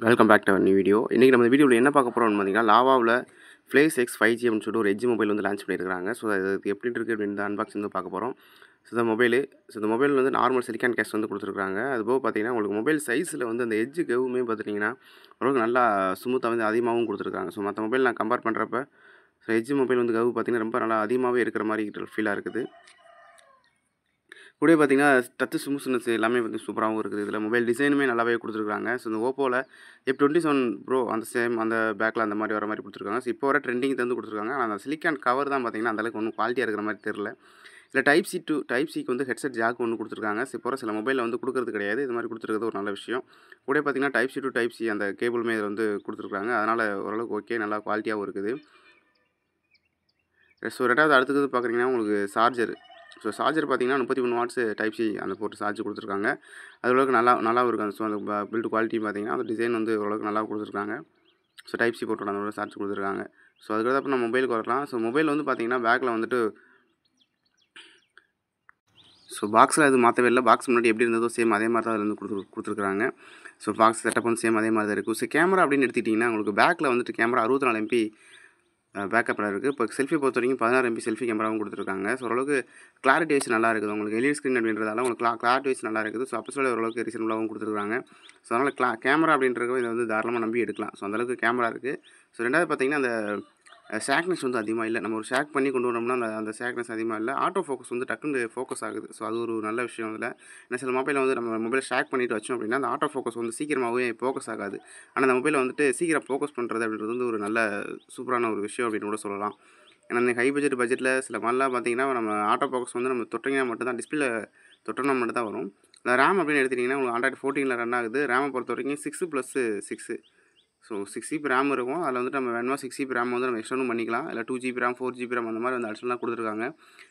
Welcome back to new video. இன்றைக்கி நம்ம இந்த வீடியோவில் என்ன பார்க்க போகிறோம்னு பார்த்தீங்கன்னா, லாவாவில் ஃப்ளேஸ் எக்ஸ் 5G அப்படின்னு சொல்லிட்டு ஒரு எட்ஜ் மொபைல் வந்து லான்ச் பண்ணியிருக்காங்க. ஸோ அது எப்படி இருக்குது அப்படின்னு அன்பாக்சிங் வந்து பார்க்க போகிறோம். ஸோ இந்த மொபைல் வந்து நார்மல் சிலிக்கான் கேஸ் வந்து கொடுத்துருக்காங்க. அதுபோக பார்த்தீங்கன்னா உங்களுக்கு மொபைல் சைஸில் வந்து அந்த எட்ஜ் கெவுமே பார்த்துட்டிங்கன்னா ஓரளவுக்கு நல்லா ஸ்மூத்தாக வந்து அதிகமாகவும் கொடுத்துருக்காங்க. ஸோ மற்ற மொபைல் நான் கம்பேர் பண்ணுறப்ப எட்ஜ் மொபைல் வந்து கவு பார்த்திங்கன்னா ரொம்ப நல்லா அதிகமாகவே இருக்கிற மாதிரி ஃபீலாக இருக்குது. கூட பார்த்தீங்கன்னா டச் ஸ்மூத்னஸ் எல்லாமே வந்து சூப்பராகவும் இருக்குது. இதில் மொபைல் டிசைனுமே நல்லாவே கொடுத்துருக்காங்க. ஸோ இந்த ஓப்போவில் F27 ப்ரோ அந்த பேக்கில் அந்த மாதிரி வர மாதிரி கொடுத்துருக்காங்க. ஸோ இப்போ வர ட்ரெண்டிங் தந்து கொடுத்துருக்காங்க. ஆனால் அந்த சிலிக்கான் கவர் தான் பார்த்தீங்கன்னா அந்தளவுக்கு ஒன்றும் குவாலிட்டியாக இருக்கிற மாதிரி தெரில. இல்லை டைப் சிக்கு வந்து ஹெட்செட் ஜாக் ஒன்று கொடுத்துருக்காங்க. ஸோ இப்போ சில மொபைலில் வந்து கொடுக்குறது கிடையாது. இது மாதிரி கொடுத்துருக்கிறது ஒரு நல்ல விஷயம். கூட பார்த்தீங்கன்னா type C to type C அந்த கேபிளுமே இதில் வந்து கொடுத்துருக்காங்க. அதனால் ஓரளவுக்கு ஓகே, நல்லா குவாலிட்டியாகவும் இருக்குது. ஸோ ரெண்டாவது அடுத்தது பார்க்குறீங்கன்னா உங்களுக்கு சார்ஜர் பார்த்தீங்கன்னா 33 வாட்ஸ் டைப் சி அந்த போட்டு சார்ஜ் கொடுத்துருக்காங்க. அது ஓரளவுக்கு நல்லாவும் இருக்கும். ஸோ அந்த பில்டு குவாலிட்டி பார்த்தீங்கன்னா அந்த டிசைன் வந்து ஓரளவுக்கு நல்லா கொடுத்துருக்காங்க. ஸோ டைப் சி போட்டு அந்த சார்ஜ் கொடுத்துருக்காங்க. ஸோ அதுக்கப்புறம் நம்ம மொபைலுக்கு வரலாம். ஸோ மொபைல் வந்து பார்த்தீங்கன்னா பேக்கில் வந்துட்டு பாக்ஸில் அது மாற்றவே இல்லை. பாக்ஸ் முன்னாடி எப்படி இருந்ததோ சேம் அதே மாதிரி தான் அதில் வந்து கொடுத்துருக்காங்க. ஸோ பாக்ஸ் செட்டப் வந்து சேம் அதே மாதிரி தான் இருக்குது. ஸோ கேமரா அப்படின்னு எடுத்துக்கிட்டிங்கன்னா உங்களுக்கு பேக்கில் வந்துட்டு கேமரா 64 MP பேக்கப்பில் இருக்குது. இப்போ செல்ஃபி பொறுத்த வரைக்கும் 16 MP செல்ஃபி கேமராவும் கொடுத்துருக்காங்க. ஸோ ஓரளவுக்கு கிளாரிட்டி வைஸ் நல்லா இருக்குது. உங்களுக்கு எல்இடி ஸ்க்ரீன் அப்படின்றதால உங்களுக்கு கிளாரிட்டி வைஸ் நல்லா இருக்குது. ஸோ அப்போ சொல்ல ஓரளவுக்கு ரீசனபுளாகவும் கொடுத்துருக்காங்க. ஸோ அதனால் கேமரா அப்படின்றத இதை வந்து தாராளமாக நம்பி எடுக்கலாம். ஸோ அந்தளவுக்கு கேமரா இருக்குது. ஸோ ரெண்டாவது பார்த்திங்கன்னா அந்த ஷேக்னஸ் வந்து அதிகமாக இல்லை. நம்ம ஒரு ஷேக் பண்ணி கொண்டு வரோம்னா அந்த ஷேக்னஸ் அதிகமாக இல்லை. ஆட்டோ ஃபோக்கஸ் வந்து டக்குன்னு ஃபோக்கஸ் ஆகுது. ஸோ அது ஒரு நல்ல விஷயம் இதில். ஏன்னா சில மொபைலில் வந்து நம்ம மொபைலை ஷேக் பண்ணிட்டு வச்சோம் அப்படின்னா அந்த ஆட்டோ ஃபோக்கஸ் வந்து சீக்கிரமாகவே ஃபோக்கஸ் ஆகாது. ஆனால் அந்த மொபைலை வந்துட்டு சீக்கிரம் ஃபோக்கஸ் பண்ணுறது அப்படின்றது வந்து ஒரு நல்ல சூப்பரான ஒரு விஷயம் அப்படின்னு கூட சொல்லலாம். ஏன்னா இந்த ஹை பட்ஜெட்டில் சில மாதிரிலாம் பார்த்திங்கன்னா நம்ம ஆட்டோ ஃபோக்கஸ் வந்து நம்ம தொட்டிங்கன்னா மட்டும்தான் டிஸ்பிளே தொட்டோம்னா மட்டும் தான் வரும். இந்த ரேம் அப்படின்னு எடுத்துட்டிங்கன்னா உங்களுக்கு Android 14 ரன் ஆகுது. ரேமை பொறுத்த வரைக்கும் 6+6 ஸோ 6GB ரேம் இருக்கும். அதில் வந்துட்டு நம்ம வேணுமா 6GB ரேம் வந்து நம்ம எக்ஸ்டர்னும் பண்ணிக்கலாம். இல்லை 2GB ரேம் 4GB ரேம் அந்த மாதிரி வந்து அடிஷனலாக கொடுத்துருக்காங்க.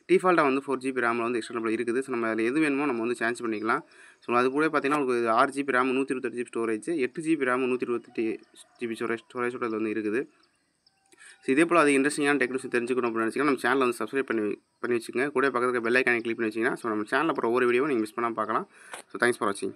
டிஃபால்ட்டாக வந்து 4GB ரேமில் வந்து எக்ஸ்டர்னபிள் இருக்குது. ஸோ நம்ம அதில் எது வேணுமோ நம்ம வந்து சேஞ்ச் பண்ணிக்கலாம். ஸோ அது கூட பார்த்தீங்கன்னா உங்களுக்கு 6GB RAM 128GB storage 8GB RAM 128GB ஸ்டோரேஜோட அது வந்து இருக்குது. ஸோ இதே போல் அது இன்ட்ரெஸ்டிங்கான டெக்னாலஜி தெரிஞ்சுக்கணும் அப்படின்னு நினச்சிங்கன்னா நம்ம சேனலை வந்து சப்ஸ்கிரைப் பண்ணி வச்சுக்கோங்க. கூட பக்கத்துக்கு பெல் ஐக்கானை கிளிக் பண்ணி வச்சிங்கன்னா ஸோ நம்ம சேனலில் அப்புறம் ஒவ்வொரு வீடியோவும் நீங்கள் மிஸ் பண்ணாமல் பார்க்கலாம். ஸோ தேங்க்ஸ் ஃபார் வாட்சிங்.